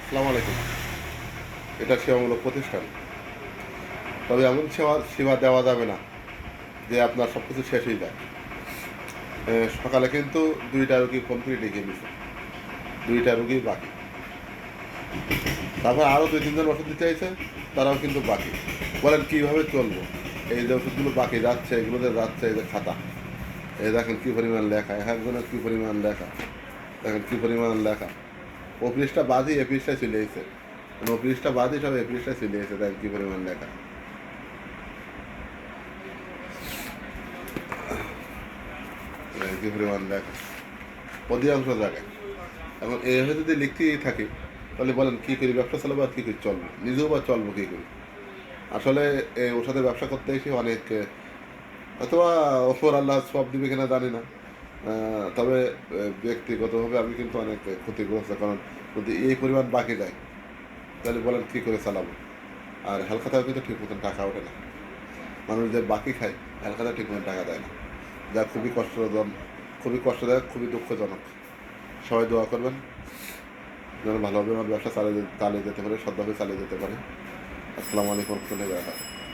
আসসালামু আলাইকুম। এটা সেবামূলক প্রতিষ্ঠান। তবে এমন সেবা দেওয়া যাবে না যে আপনার সব কিছু শেষ হয়ে যায়। সকালে কিন্তু ২টা রোগী কমপ্লিট লিখে নিছে। ২টা রোগী বাকি। তারপর আরও ২-৩ জন ওষুধ দিতে চাইছে, তারাও কিন্তু বাকি। বলেন কীভাবে চলবো? এই যে ওষুধগুলো বাকি যাচ্ছে, এগুলোতে যাচ্ছে এই যে খাতা। এই দেখেন কী পরিমাণ লেখা, একজনের কী পরিমাণ লেখা। দেখেন কী পরিমাণ লেখা। ও পৃষ্ঠা বাদই এ পৃষ্ঠায় চলে এসেছে। ও পৃষ্ঠা বাদই সব এ পৃষ্ঠায় চলে এসেছে, দেখেন কী পরিমাণ লেখা। কি পরিমাণ লেখা অধিকাংশ জায়গায়। এখন এইভাবে যদি লিখতেই থাকি তাহলে বলেন কী করি, ব্যবসা চালাবো আর কী করে চলবো, নিজেও বা চলবো কী করি। আসলে ওর সাথে ব্যবসা করতে এসে অনেক অথবা ওপর আল্লাহ সব দিবে কিনা জানি না। তবে ব্যক্তিগতভাবে আমি কিন্তু অনেক ক্ষতিগ্রস্ত, কারণ যদি এই পরিমাণ বাকি যায় তাহলে বলেন কী করে চালাবো। আর হালখাতাও কিন্তু ঠিক মতন টাকা ওঠে না। মানুষ যে বাকি খায়, হালখাতা ঠিক মতন টাকা দেয় না, যা খুবই কষ্টদায়ক, খুবই দুঃখজনক। সবাই দোয়া করবেন যেন ভালোভাবে আমার ব্যবসা চালিয়ে যেতে পারে, সৎভাবে চালিয়ে যেতে পারে। আসসালামু আলাইকুম রহমতুল্লাহি ওয়া বারাকাতুহু।